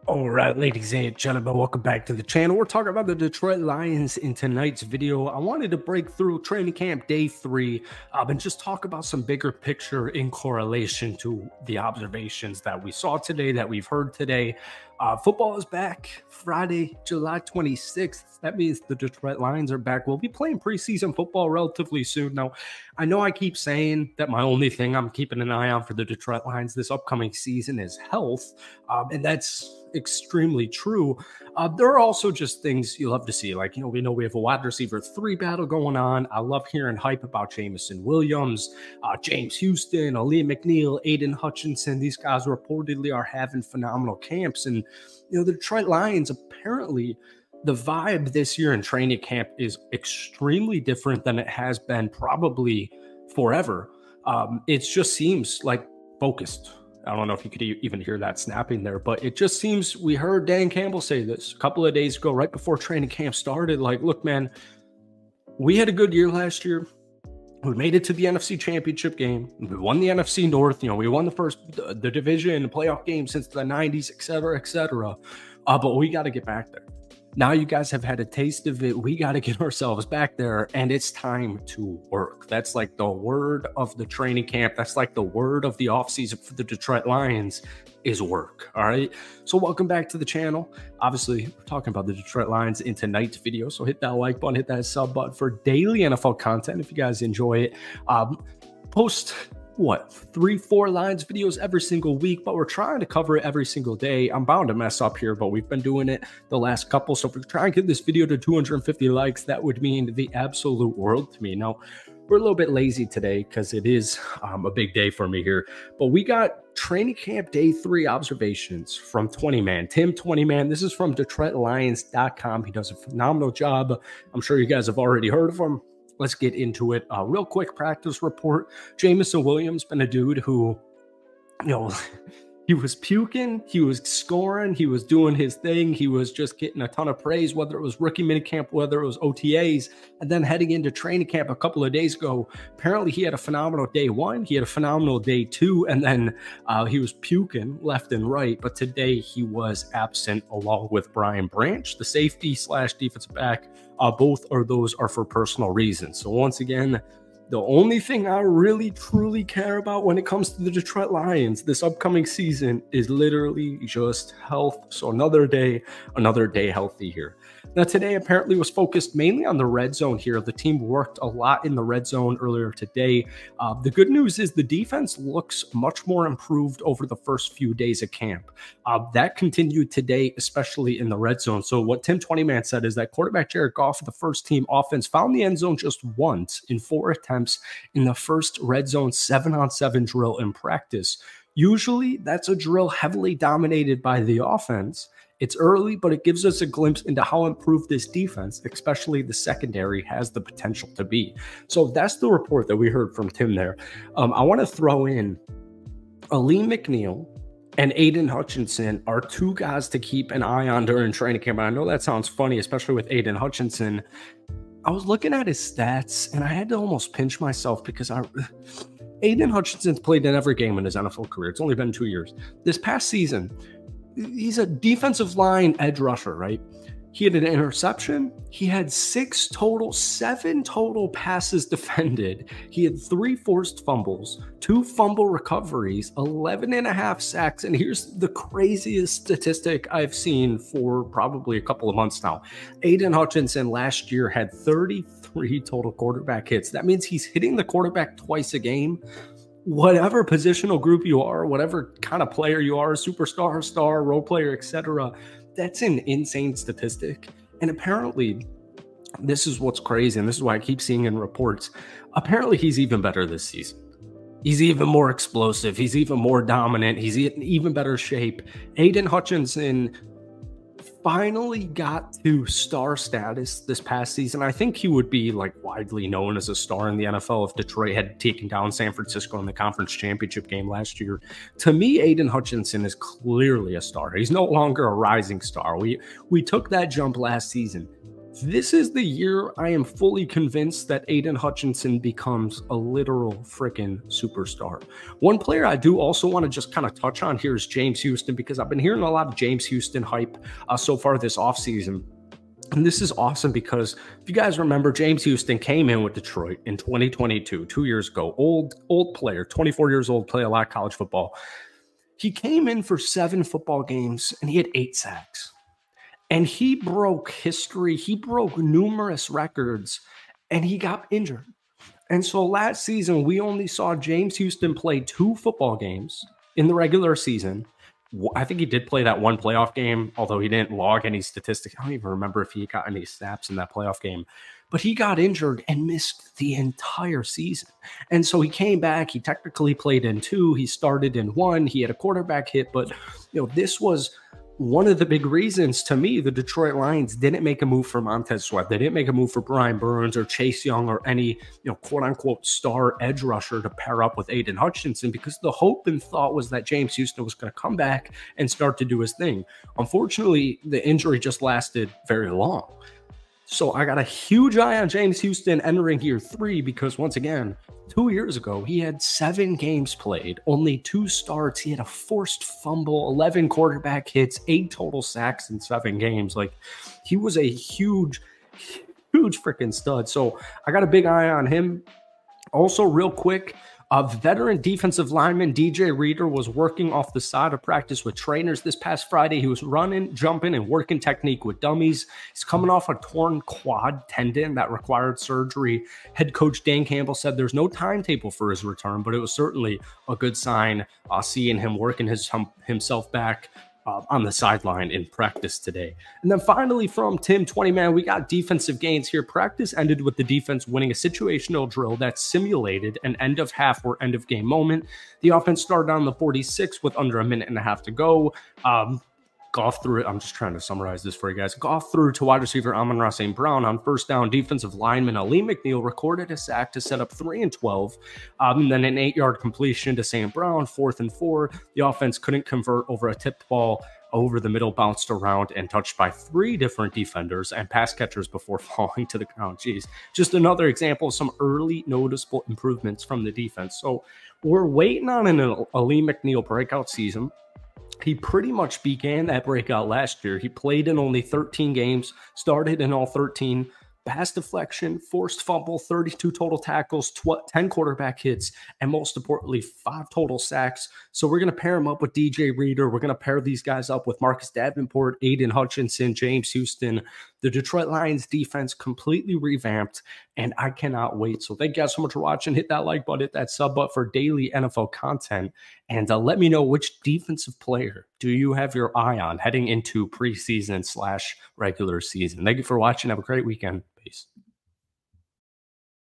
All right, ladies and gentlemen, welcome back to the channel. We're talking about the Detroit Lions in tonight's video. I wanted to break through training camp day 3 and just talk about some bigger picture in correlation to the observations that we saw today, that we've heard today. Football is back Friday, July 26th. That means the Detroit Lions are back. We'll be playing preseason football relatively soon. Now, I know I keep saying that my only thing I'm keeping an eye on for the Detroit Lions this upcoming season is health, and that's extremely true. There are also just things you love to see. Like, we know we have a wide receiver 3 battle going on. I love hearing hype about Jameson Williams, James Houston, Aleem McNeil, Aiden Hutchinson. These guys reportedly are having phenomenal camps. And, the Detroit Lions, apparently the vibe this year in training camp is extremely different than it has been probably forever. It just seems like focused. I don't know if you could even hear that snapping there, but it just seems, we heard Dan Campbell say this a couple of days ago, right before training camp started, like, look, man, we had a good year last year. We made it to the NFC Championship game. We won the NFC North. We won the division, the playoff game since the 90s, et cetera, et cetera. But we got to get back there. Now you guys have had a taste of it. We got to get ourselves back there, and it's time to work. That's like the word of the training camp. That's like the word of the offseason for the Detroit Lions is work. All right. So welcome back to the channel. Obviously, we're talking about the Detroit Lions in tonight's video. So hit that like button, hit that sub button for daily NFL content if you guys enjoy it. Post 3-4 Lions videos every single week, but we're trying to cover it every single day. I'm bound to mess up here, but we've been doing it the last couple. So if we try and get this video to 250 likes, that would mean the absolute world to me. Now, we're a little bit lazy today because it is a big day for me here, but we got training camp day 3 observations from 20Man, Tim 20Man. This is from DetroitLions.com. He does a phenomenal job. I'm sure you guys have already heard of him. Let's get into it. Real quick practice report. Jameson Williams been a dude who, he was puking, he was scoring, he was doing his thing. He was just getting a ton of praise, whether it was rookie minicamp, whether it was OTAs, and then heading into training camp a couple of days ago. Apparently, he had a phenomenal day 1, he had a phenomenal day 2, and then he was puking left and right. But today he was absent along with Brian Branch, the safety / defensive back. Both of those are for personal reasons. So once again, the only thing I really, truly care about when it comes to the Detroit Lions this upcoming season is literally just health. So another day healthy here. Now, today apparently was focused mainly on the red zone here. The team worked a lot in the red zone earlier today. The good news is the defense looks much more improved over the first few days of camp. That continued today, especially in the red zone. So what Tim 20Man said is that quarterback Jared Goff of the first team offense found the end zone just once in 4 attempts in the first red zone 7-on-7 drill in practice. Usually that's a drill heavily dominated by the offense. It's early, but it gives us a glimpse into how improved this defense, especially the secondary, has the potential to be. So that's the report that we heard from Tim there. I want to throw in Aleem McNeil and Aiden Hutchinson are 2 guys to keep an eye on during training camp. I know that sounds funny, especially with Aiden Hutchinson. I was looking at his stats, and I had to almost pinch myself because Aiden Hutchinson's played in every game in his NFL career. It's only been 2 years. This past season, he's a defensive line edge rusher, right? He had an interception. He had 7 total passes defended. He had 3 forced fumbles, 2 fumble recoveries, 11.5 sacks. And here's the craziest statistic I've seen for probably a couple of months now. Aiden Hutchinson last year had 33 total quarterback hits. That means he's hitting the quarterback twice a game. Whatever positional group you are, whatever kind of player you are, superstar, star, role player, etc., that's an insane statistic. And apparently, this is what's crazy, and this is why I keep seeing in reports, apparently he's even better this season. He's even more explosive. He's even more dominant. He's in even better shape. Aiden Hutchinson finally got to star status this past season. I think he would be widely known as a star in the NFL if Detroit had taken down San Francisco in the conference championship game last year. To me, Aiden Hutchinson is clearly a star. He's no longer a rising star. We took that jump last season. This is the year I am fully convinced that Aiden Hutchinson becomes a literal freaking superstar. One player I do also want to just kind of touch on here is James Houston, because I've been hearing a lot of James Houston hype so far this offseason. And this is awesome because if you guys remember, James Houston came in with Detroit in 2022, 2 years ago. Old player, 24 years old, play a lot of college football. He came in for 7 football games and he had 8 sacks. And he broke history. He broke numerous records and he got injured. And so last season, we only saw James Houston play 2 football games in the regular season. I think he did play that one playoff game, although he didn't log any statistics. I don't even remember if he got any snaps in that playoff game. But he got injured and missed the entire season. And so he came back. He technically played in 2. He started in 1. He had a quarterback hit. But, this was one of the big reasons to me the Detroit Lions didn't make a move for Montez Sweat. They didn't make a move for Brian Burns or Chase Young or any, quote unquote star edge rusher to pair up with Aiden Hutchinson, because the hope and thought was that James Houston was going to come back and start to do his thing. Unfortunately, the injury just lasted very long. So I got a huge eye on James Houston entering year 3, because once again, 2 years ago, he had 7 games played, only 2 starts. He had a forced fumble, 11 quarterback hits, 8 total sacks in 7 games. Like, he was a huge freaking stud. So I got a big eye on him. Also, real quick, veteran defensive lineman DJ Reader was working off the side of practice with trainers this past Friday. He was running, jumping, and working technique with dummies. He's coming off a torn quad tendon that required surgery. Head coach Dan Campbell said there's no timetable for his return, but it was certainly a good sign seeing him working himself back on the sideline in practice today. And then finally from Tim 20-man, we got defensive gains here. Practice ended with the defense winning a situational drill that simulated an end of half or end of game moment. The offense started on the 46 with under a minute and a half to go. Goff threw it. I'm just trying to summarize this for you guys. Goff threw to wide receiver Amon-Ra St. Brown on first down. Defensive lineman Ali McNeil recorded a sack to set up 3 and 12. And then an 8-yard completion to St. Brown, 4th and 4. The offense couldn't convert over a tipped ball over the middle, bounced around and touched by 3 different defenders and pass catchers before falling to the ground. Jeez, just another example of some early noticeable improvements from the defense. So we're waiting on an Ali McNeil breakout season. He pretty much began that breakout last year. He played in only 13 games, started in all 13, pass deflection, forced fumble, 32 total tackles, 10 quarterback hits, and most importantly, 5 total sacks. So we're going to pair him up with DJ Reader. We're going to pair these guys up with Marcus Davenport, Aiden Hutchinson, James Houston. The Detroit Lions defense completely revamped, and I cannot wait. So thank you guys so much for watching. Hit that like button, hit that sub button for daily NFL content, and let me know which defensive player do you have your eye on heading into preseason / regular season. Thank you for watching. Have a great weekend. Peace.